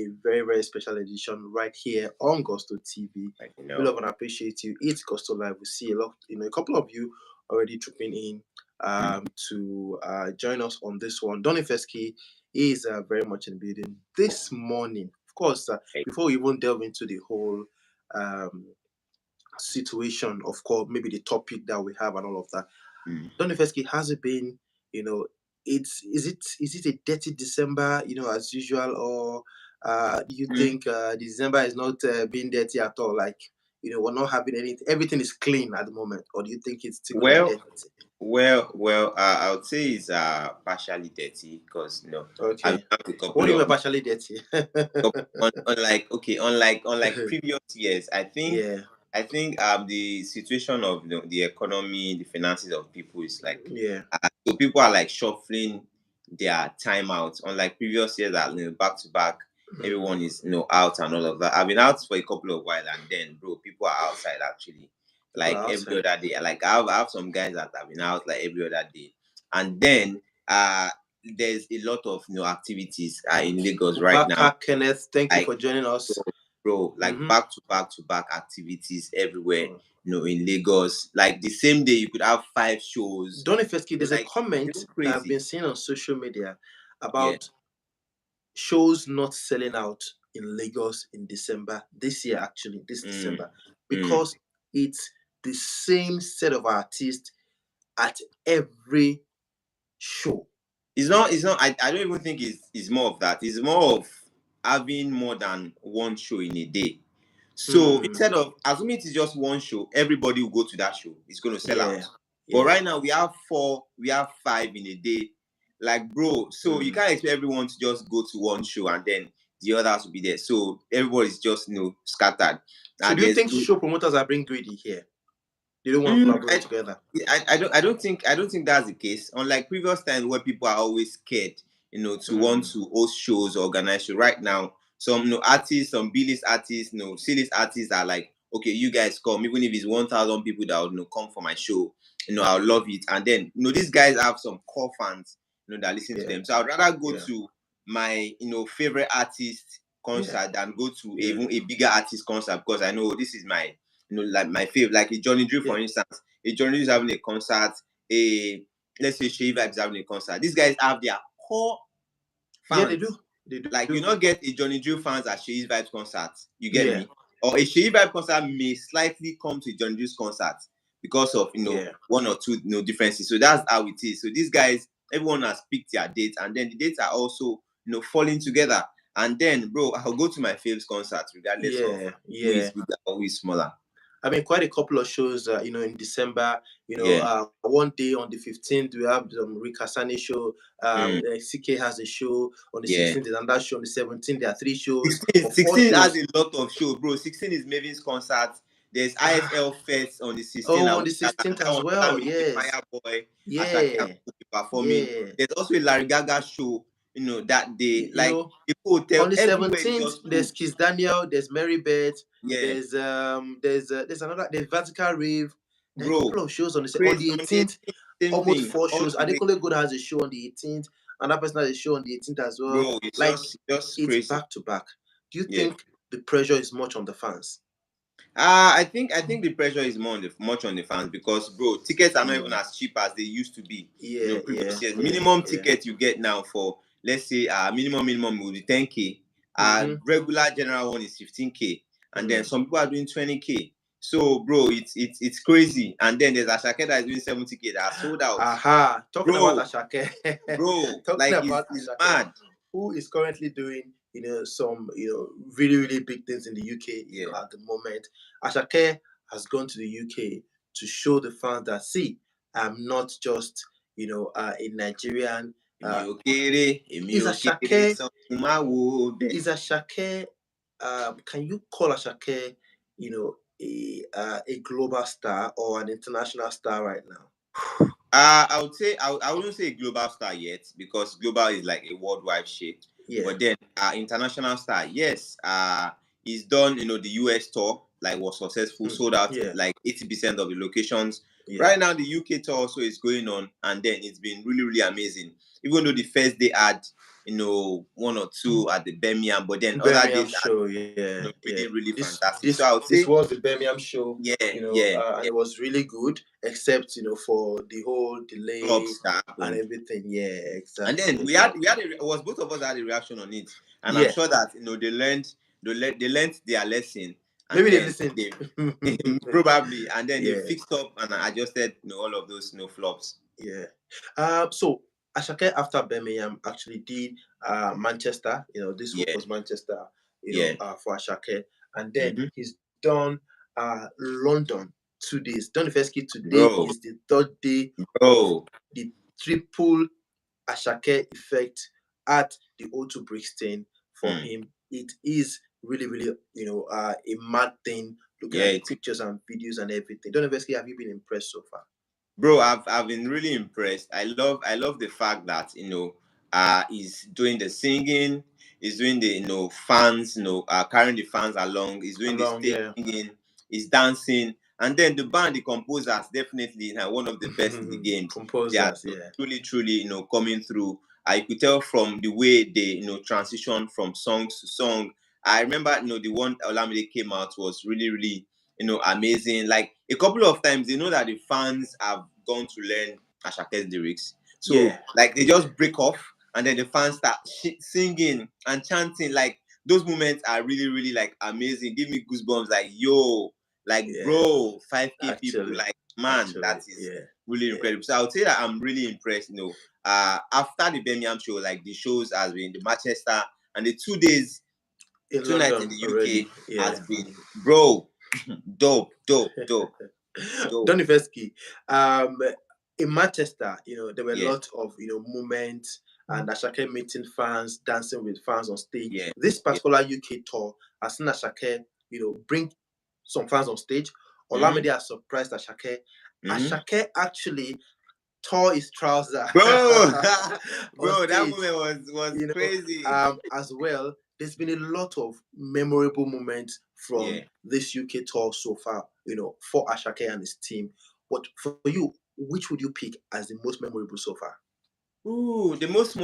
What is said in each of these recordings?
a very, very special edition right here on Gusto TV. Like, We love and appreciate you. It's Gusto Live. We see a lot, a couple of you already trooping in to join us on this one. Donny Fesky is very much in the building this morning. Of course, before we even delve into the whole situation, of course, maybe the topic that we have and all of that. Donny Fesky, has it been, is it a dirty December, as usual, or do you think December is not being dirty at all? Like, we're not having anything, everything is clean at the moment, or do you think it's still going to be dirty? Well, I would say it's partially dirty because I've Okay. had a couple What do you mean of partially dirty? unlike previous years. I think Yeah. the situation of the economy, the finances of people is like Yeah. so people are like shuffling their time out. Unlike previous years that back to back, everyone is out and all of that. I've been out for a couple of while and then bro, people are outside actually. People Like are every outside. other day. Like I have some guys that have been out like every other day. And then there's a lot of activities in Lagos right now. Kenneth, thank you Like for joining us. bro, like back to back activities everywhere. In Lagos, like the same day you could have 5 shows. Donny Fesky, there's a Like, comment crazy. I've been seeing on social media about shows not selling out in Lagos in December this year, actually this December, because it's the same set of artists at every show. It's not. I don't even think it's more of that. It's more of having more than one show in a day. So instead of assuming it is just one show, everybody will go to that show. It's going to sell out. But right now we have 4, we have 5 in a day. Like bro, so you can't expect everyone to just go to one show and then the others will be there. So everybody's just scattered. So do you think show promoters are being greedy here? They don't want to collaborate together. I don't think that's the case. Unlike previous times where people are always scared, to want to host shows or organize shows. Right now, some artists, some B-list artists, C-list artists are like, okay, you guys come, even if it's 1,000 people that will come for my show, I'll love it. And then these guys have some core fans, that listen to them. So I'd rather go to my favorite artist concert than go to even a bigger artist concert because I know this is my like my favorite, like a Johnny Drew, for instance. A Johnny Drew is having a concert, let's say Shea Vibes is having a concert. These guys have their core fans. Yeah, they do. Like, you not get a Johnny Drew fans at Shea Vibes concert. You get me? Or a Shea Vibes concert may slightly come to a Johnny Drew's concert because of, one or two differences. So that's how it is. So these guys, everyone has picked their dates, and then the dates are also, falling together. And then, bro, I'll go to my favorite concert regardless of who is bigger or who is smaller. I mean, quite a couple of shows, in December. One day on the 15th, we have the Rick Hassani show. CK has a show on the 16th, and that show on the 17th. There are 3 shows. 16 has a lot of shows, bro. 16 is Mavin's concert. There's IFL Fest on the 16th. Oh, on the 16th as well, yes. Fireboy, Asake will be performing. There's also a Larry Gaga show, that day. People tell on the 17th, there's Kiss Daniel, there's Mary Beth, there's another, there's Vertical Rave. There's a couple of shows on the 18th, almost 4 shows. Adekunle Gold has a show on the 18th, and that person has a show on the 18th as well. Bro, it's just crazy. Back to back. Do you think the pressure is much on the fans? I think the pressure is much on the fans because, bro, tickets are not even as cheap as they used to be. Previous years. Minimum ticket you get now for, let's say, minimum will be 10K. Regular general one is 15K, and then some people are doing 20K. So, bro, it's crazy. And then there's Asake that is doing 70K that are sold out. Talking about Asake, bro, it's mad. Who is currently doing some really, really big things in the UK at the moment. Asake has gone to the UK to show the fans that, see, I'm not just a Nigerian. Is Asake can you call Asake a global star or an international star right now? I would say I wouldn't say a global star yet because global is like a worldwide shit. But then international star, yes. He's done the US tour, like was successful, sold out like 80% of the locations. Right now the UK tour also is going on, and then it's been really, really amazing. Even though the first day had one or two at the Birmingham, but then other Birmingham days are show, yeah, yeah. really, really This fantastic. So this I would this say, was the Birmingham show, yeah, yeah, and yeah, it was really good, except for the whole delay clubs that and happened. everything. Yeah, And exactly, then exactly. it was both of us had a reaction on it, and I'm Yeah, sure that they learned their lesson, and maybe they then listened. they probably, and then they Yeah, fixed up and adjusted all of those flops. yeah. So Asake after Birmingham actually did Manchester. This Yeah, was Manchester. yeah, For Asake, and then hmm he's done London 2 days. Don Ifeski, today bro, is the third day of bro. the triple Asake effect at the O2 Brixton for Mm. him. It is really, really, a mad thing. Looking Yeah, at the pictures and videos and everything. Don Ifeski, have you been impressed so far? bro, I've been really impressed. I love the fact that he's doing the singing, he's doing the fans, carrying the fans along, he's doing the Along, stage yeah. singing, he's dancing, and then the band, the composers, definitely one of the best in the games. They are Composers, yeah. truly, truly coming through. I could tell from the way they transition from songs to song. I remember the one Olamide came out was really, really amazing. Like a couple of times, that the fans have gone to learn Ashake's lyrics. So, Yeah, like, they yeah, just break off and then the fans start singing and chanting. Like, those moments are really, really, like, amazing. Give me goosebumps. Like, yo, like, yeah. bro, 5K people. Actually, Like, man, that actually, is yeah, really yeah. incredible. So, I would say that I'm really impressed. After the Birmingham show, like, the shows has been the Manchester and the 2 days, In 2 nights in London the UK already, yeah. has been, bro, dope, dope, dope, dope. Donny Vesky, in Manchester, there were a Yeah, lot of moments and Ashake meeting fans, dancing with fans on stage. yeah, This yeah. particular UK tour has seen Ashake, bring some fans on stage. Mm-hmm, Olamide has surprised Ashake. mm-hmm. Ashake actually tore his trouser Bro, on bro, that stage. moment was crazy. As well, there's been a lot of memorable moments from Yeah. this UK tour so far, for Ashake and his team. But for you, which would you pick as the most memorable so far? Ooh, the most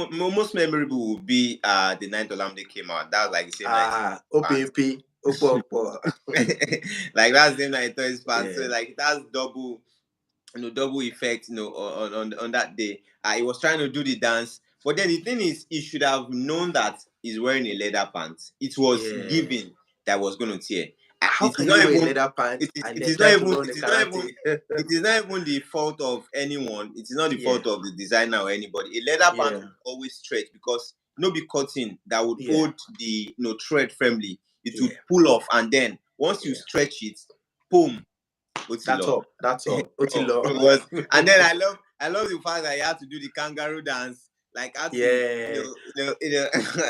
memorable would be the night Olamide came out. That was like the same night he passed. OPP, Opo Opo. Like that's the same night he tore his pants. So Yeah, like that's double effect, on that day. He was trying to do the dance, but then the thing is, he should have known that he's wearing a leather pants. It was yeah. given that was going to tear. How It is can not you wear even. leather pants It and is then not try to even. learn It the is not even. karate? It is not even the fault of anyone. It is not the Yeah, fault of the designer or anybody. A leather pant yeah, would always stretch because no be cotton that would yeah, hold the thread firmly. It would yeah, pull off, and then once you yeah. stretch it, boom, That's Otilo. all. That's all. Bro, Otilo. it was, and then I love the fact that he had to do the kangaroo dance, like had to, Yeah.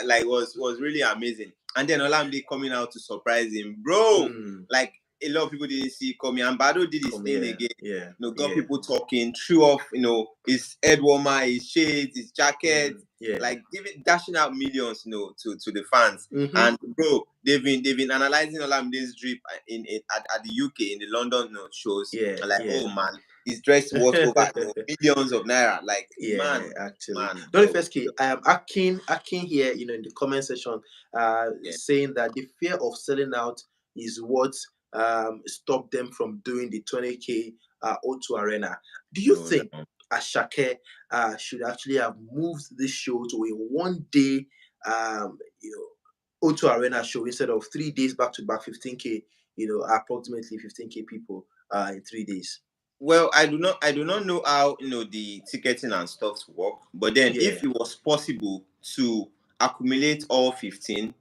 like was really amazing. And then Olamide coming out to surprise him, bro. Mm. Like a lot of people didn't see it coming, and Bado did his Come thing here. again. Yeah. Got Yeah. people talking, threw off, his head warmer, his shades, his jacket, Yeah. like giving dashing out millions, to the fans. Mm-hmm. And bro, they've been analyzing Olamide's drip at the UK in the London shows. Yeah. And like, Yeah. oh man, his dress worth over millions of naira. Like, Yeah, man, actually. man, Donny dope, Fesky, dope. I am Akin here, in the comment section, Yeah, saying that the fear of selling out is what stopped them from doing the 20K O2 Arena. Do you no, think no. Ashake should actually have moved this show to a 1 day, O2 Arena show instead of 3 days back to back 15K, approximately 15K people in 3 days? Well, I do not know how the ticketing and stuff work, but then Yeah, if it was possible to accumulate all 15,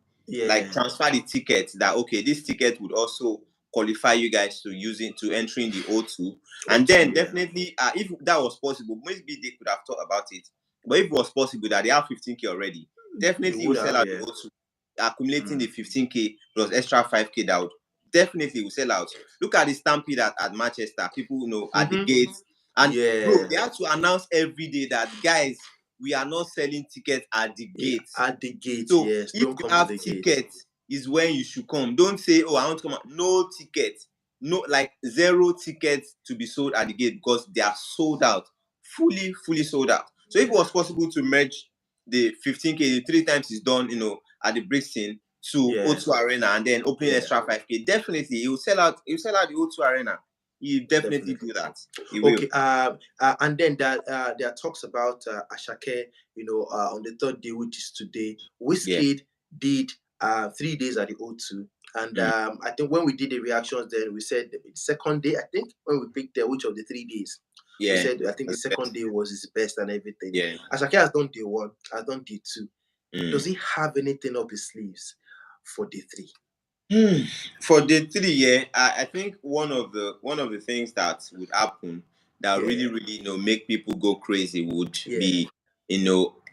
like yeah. transfer the tickets, that okay, this ticket would also qualify you guys to using to entering the O2, and O2, then yeah. definitely if that was possible, maybe they could have thought about it. But if it was possible that they have 15K already, They definitely would will sell have, out the yeah. O2, accumulating the Mm. 15K plus extra 5K that would definitely will sell out. Look at the stampede at Manchester. People at the Mm-hmm. gates. And bro, Yeah. they have to announce every day that guys, we are not selling tickets at the Yeah. gates. At the gate, So yes. if Don't you come to have the gate. tickets, is when you should come. Don't say, oh, I want to come out. No tickets. No, like zero tickets to be sold at the gate because they are sold out. Fully sold out. So if it Yeah. was possible to merge the 15K, the 3 times he's done, at the Brixton to Yeah, O2 Arena and then opening yeah, extra 5K. Definitely, he will sell out. He will sell out the O2 Arena. He definitely definitely. do that. He will. Okay, and then that there are talks about Asake, on the third day, which is today. Yeah. Wizkid did 3 days at the O2, and Mm. I think when we did the reactions, then we said the second day. I think when we picked which of the 3 days, we Yeah. said I think the That's the second best. day was his best and everything. Yeah. Asake has done day one, has done day two. Does Mm. he have anything up his sleeves for day three? Hmm. For day 3, yeah, I think one of the things that would happen that really Yeah, really make people go crazy would yeah. be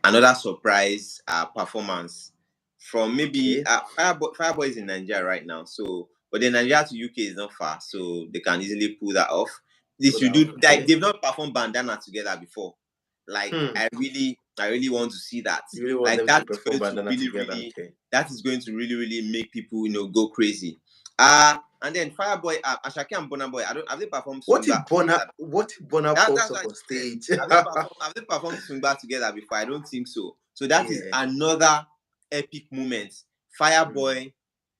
another surprise performance from maybe Okay. Fireboy is in Nigeria right now, so but then Nigeria to UK is not far, so they can easily pull that off. They Put that should off. do like Okay. they've not performed bandana together before. Like Hmm. I really want to see that. You really want Like them to perform bandana together? Okay. that is going to really, really make people, go crazy. And then Fireboy, Ashake and Burna Boy, I don't have they performed What Sungba if Bonner? together? What if Bonner pops That's up what I on just said. stage? Have they performed Sungba together before? I don't think so. So that is Yeah. another epic moment. Mm. Fireboy,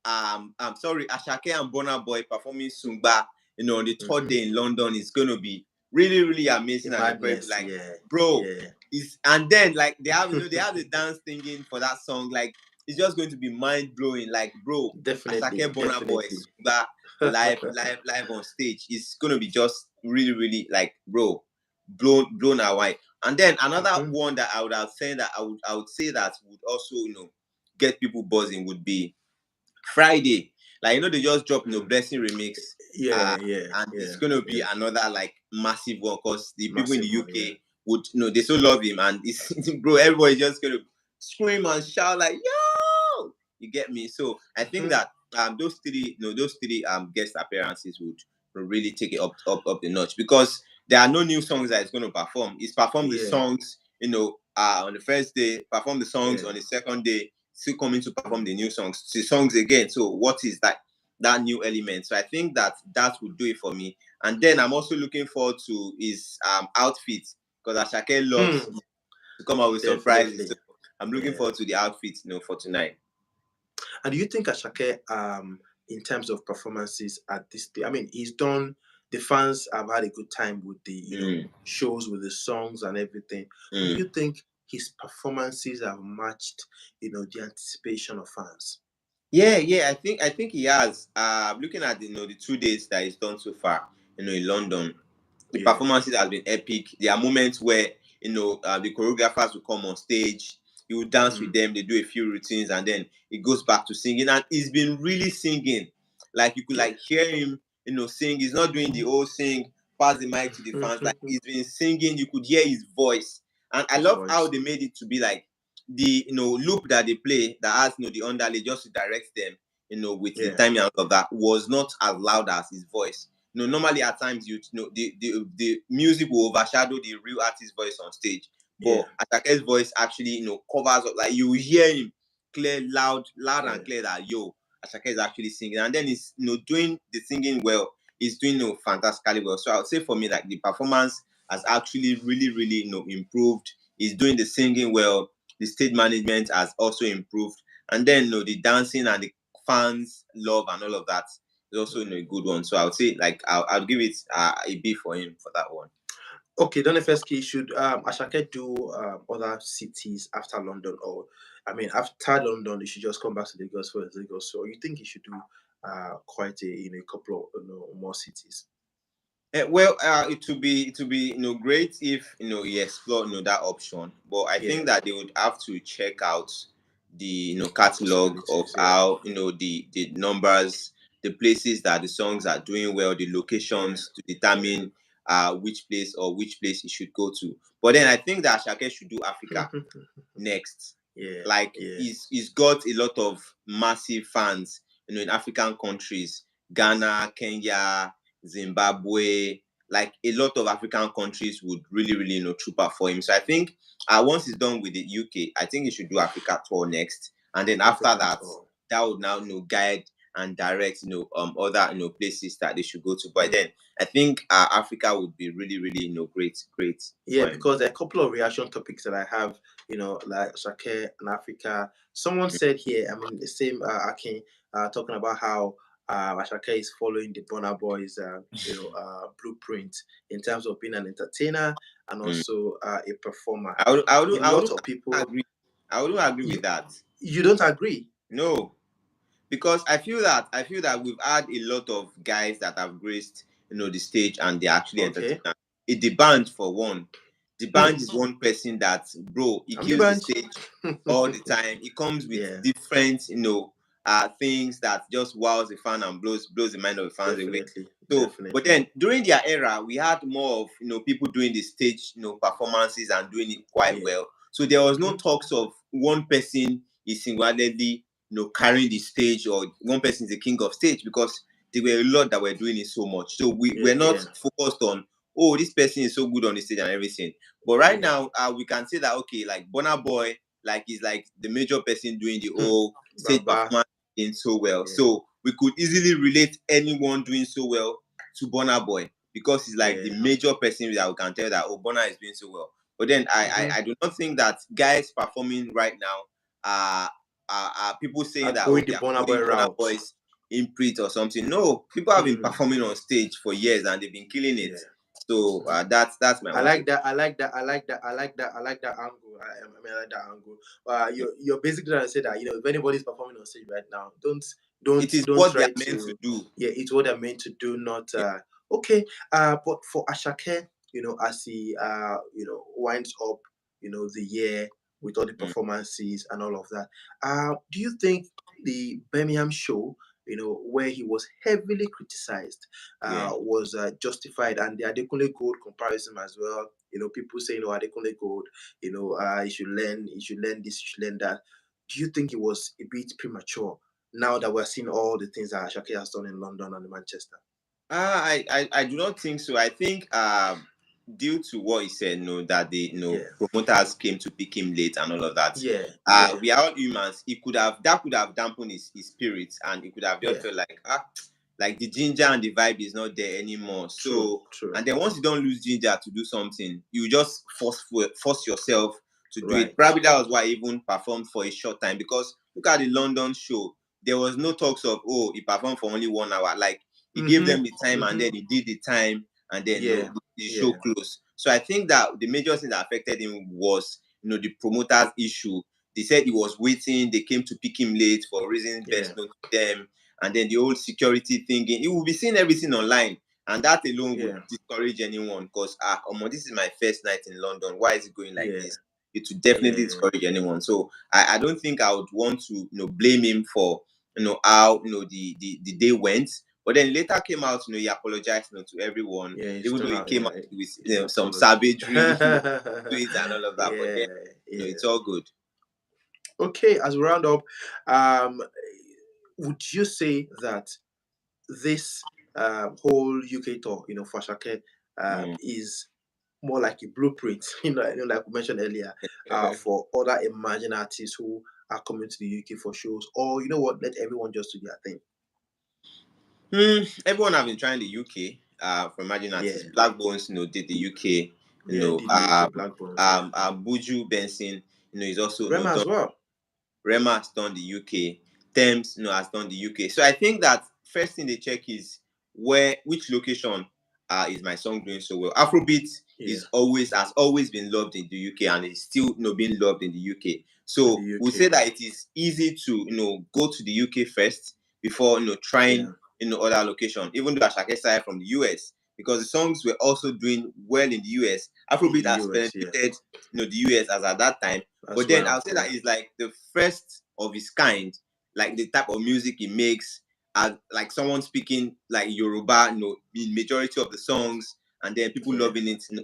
I'm sorry, Ashake and Burna Boy performing Sungba, on the third Mm-hmm. day in London is gonna be really, really The amazing and incredible. madness. Like, Yeah. bro, Yeah. is and then like they have the dance thinking for that song. Like it's just going to be mind blowing. Like, bro, Definitely. Ashake Burna Boy Definitely. Sungba live on stage. It's gonna be just really, really like, bro, blown away. And then another Mm-hmm. one that I would say that would also get people buzzing would be Friday. Like they just dropped Mm. Blessing remix. Yeah. Yeah. And it's Yeah. gonna be Yeah. another like massive one because the people in the Massive one. Yeah. UK would they so love him and it's bro, everybody just gonna scream and shout like yo, you get me? So I think Mm-hmm. that those three guest appearances would really take it up the notch because there are no new songs that it's gonna perform. It's performed the Yeah. songs, on the first day, perform the songs Yeah. on the second day, still coming to perform Mm. the new songs again. So what is that new element? So I think that would do it for me. And then I'm also looking forward to his outfit because Ashake loves Hmm. to come out with surprises. Definitely. So I'm looking Yeah. forward to the outfit, for tonight. And do you think Ashake, in terms of performances at this day, I mean, he's done. The fans have had a good time with the, Mm, shows with the songs and everything. But do mm. you think his performances have matched, the anticipation of fans? Yeah. I think he has. Looking at the 2 days that he's done so far, in London, the Yeah. performances have been epic. There are moments where the choreographers will come on stage, you will dance with Mm. them, they do a few routines, and then it goes back to singing. And he's been really singing, like you could Yeah. like hear him, sing. He's not doing the whole sing, pass the mic to the fans. Like he's been singing, you could hear his voice, and I His love how voice. they made it to be like the loop that they play that has the underlay just to direct them, with the Yeah. timing and all of that was not as loud as his voice. Normally at times the music will overshadow the real artist's voice on stage, Yeah. but Atake's voice actually covers up. Like you hear him clear, loud Yeah. and clear that yo, Atake is actually singing, and then he's doing the singing well. He's doing fantastically well. So I would say for me, like the performance has actually really, really improved. He's doing the singing well. The stage management has also improved, and then the dancing and the fans love and all of that is also Mm. a good one. So I would say like I'll give it a B for him for that one. Okay, Donefeski, should Ashake do other cities after London, or I mean after London, he should just come back to Lagos for his Lagos. So you think he should do quite a couple of more cities? Well, it would be great if he explore that option, but I Yeah, think that they would have to check out the catalog of possibilities. Yeah, how the numbers, the places that the songs are doing well, the yeah, locations to yeah, determine which place he should go to. But then I think that Shake should do Africa next. yeah, Like yeah, he's got a lot of massive fans, in African countries, Ghana, Kenya, Zimbabwe, like a lot of African countries would really, really troop up for him. So I think once he's done with the UK, I think he should do Africa tour next, and then after African that, tour. that would now guide and direct other places that they should go to. But then I think Africa would be really, really great Yeah, for him. because there are a couple of reaction topics that I have, like Asake and Africa. Someone said here, I mean, the same Akin, talking about how Asake is following the Bonner Boys, blueprint in terms of being an entertainer and Mm. also a performer. A I lot wouldn't of people, agree. I wouldn't agree with you that. you don't agree? No, because I feel that we've had a lot of guys that have graced the stage and they're actually Okay. entertainers. The band for one, the Hmm. band is one person that, bro, he I'm the kills the band. stage all the time. He comes with Yeah, different things that just wows the fan and blows the mind of the fans away. definitely, So, but definitely. then during their era, we had more of people doing the stage performances and doing it quite Yeah. well. So there was no Hmm. talks of one person is single-handedly carrying the stage, or one person is the king of stage, because there were a lot that were doing it so much. So we Yeah, were not yeah, focused on, oh, this person is so good on the stage and everything. But right yeah. now, we can say that, okay, like Burna Boy, like is like the major person doing the Hmm. whole stage Baba. performance in so well. Yeah, So we could easily relate anyone doing so well to Burna Boy, because he's like the yeah. major person that we can tell that, oh, Burna is doing so well. But then Hmm. I do not think that guys performing right now are people saying Are that, oh, going they the are Bonner Boy following Burna route. Boy's imprint or something. No, people have been Hmm. performing on stage for years and they've been killing it. Yeah. So that's my I own like take. that. I like that. I like that. I like that. I like that angle. I like that angle. You're basically trying to say that if anybody's performing on stage right now, It is don't what they try are meant to to. do. Yeah, it's what they're meant to do. Not Yeah. okay. But for Ashake, as he winds up, the year with all the Mm, performances and all of that. Do you think the Birmingham show, where he was heavily criticized, yeah. was justified, and the Adekunle Gold comparison as well. People saying, "Oh, Adekunle Gold, you should learn this, you should learn that." Do you think it was a bit premature now that we're seeing all the things that Ashake has done in London and in Manchester? I do not think so. I think due to what he said, that the Yeah, promoters came to pick him late and all of that. yeah, yeah, We are all humans. He could have that could have dampened his spirit, and he could have just yeah. felt like the ginger and the vibe is not there anymore. True, So, true. and then once you don't lose ginger to do something, you just force yourself to do it. Right. Probably that was why he even performed for a short time, because look at the London show. There was no talks of, oh, he performed for only 1 hour. Like, he gave Mm-hmm. them the time and Mm-hmm. then he did the time, and then Yeah. the show Yeah. closed. So I think that the major thing that affected him was the promoters issue. They said he was waiting, they came to pick him late for reasons Yeah. best known to them, and then the whole security thinking. He will be seeing everything online, and that alone would Yeah. discourage anyone, because this is my first night in London. Why is it going like Yeah. this? It would definitely Yeah. discourage anyone. So I don't think I would want to blame him for how the day went. But then later came out, he apologized, to everyone, Yeah. He's even though done he out. came Yeah. out with He's some apologized. savagery, to it and all of that. But then, Yeah. Yeah. it's all good. Okay. As we round up, um, would you say that this whole UK tour, for Shake, Mm. is more like a blueprint, like we mentioned earlier, for other emerging artists who are coming to the UK for shows, or let everyone just do their thing. Everyone have been trying the UK. For Imagine Yeah, Artists, Black Bones, did the UK. yeah, did the UK Black Bones, yeah. Buju Benson, is also Rema as done. well. Rema has done the UK. Thames, has done the UK. So I think that first thing they check is which location is my song doing so well. Afrobeat Yeah, has always been loved in the UK, and is still being loved in the UK. in the So we say UK. that it is easy to go to the UK first before trying Yeah, other location. Even though Asake started from the US, because the songs were also doing well in the US. in Afrobeat the has US, yeah, penetrated the US as at that time, as but then well. I'll say Yeah, that it's like the first of its kind, like the type of music it makes, as like someone speaking like Yoruba, in majority of the songs, and then people yeah,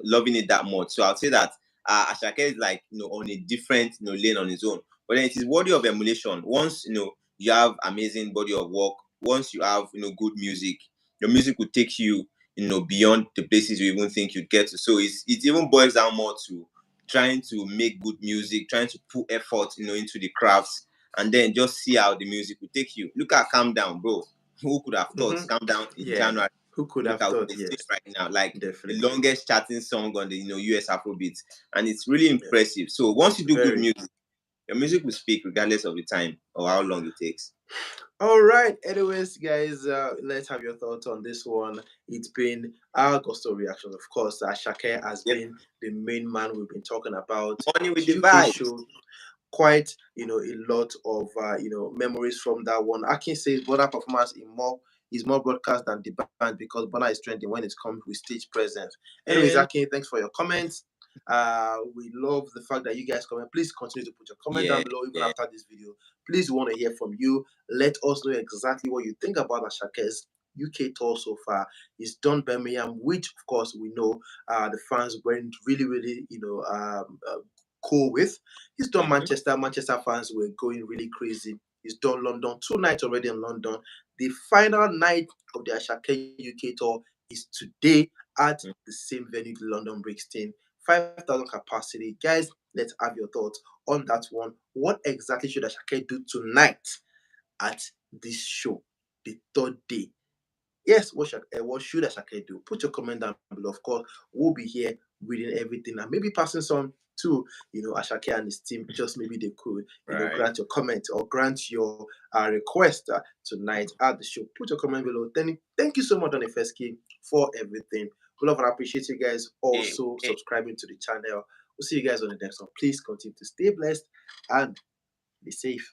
loving it that much. So I'll say that Ashake is like on a different lane on his own. But then it is worthy of emulation. Once you have amazing body of work, once you have good music, your music will take you beyond the places you even think you'd get to. So it even boils down more to trying to make good music, trying to put effort, into the crafts, and then just see how the music will take you. Look at Calm Down, bro. Who could have thought mm-hmm. Calm Down in Yeah. January? Who could Look have at what thought? they're doing Yes, right now, like the definitely. longest charting song on the US Afrobeat, and it's really Yeah, impressive. So once you do good very. music, your music will speak regardless of the time or how long it takes. All right. Anyways, guys, let's have your thoughts on this one. It's been our gusto reaction. Of course, Asake has Yep, been the main man we've been talking about. money with The the UK vibes. show, quite a lot of memories from that one. I can say Bola performance is more broadcast than the band because Bola is trending when it comes with stage presence. Anyways, And Akin, thanks for your comments. We love the fact that you guys comment. Please continue to put your comment yeah, down below even yeah. after this video. Please, we want to hear from you. Let us know exactly what you think about Ashake's UK tour so far. He's done Birmingham, which of course we know the fans weren't really, really, cool with. He's done Mm-hmm. Manchester. Manchester fans were going really crazy. He's done London, 2 nights already in London. The final night of the Asake UK tour is today at the same venue, the London Brixton. 5,000 capacity. Guys, let's have your thoughts on that one. What exactly should Asake do tonight at this show, the third day? Yes, what should Asake do? Put your comment down below. Of course, we'll be here reading everything and maybe passing some to Asake and his team. Just maybe they could Right. grant your comment or grant your request tonight at the show. Put your comment below. Thank you so much, Donifeski, for everything. We love and appreciate you guys Hey, also hey. subscribing to the channel. We'll see you guys on the next one. Please continue to stay blessed and be safe.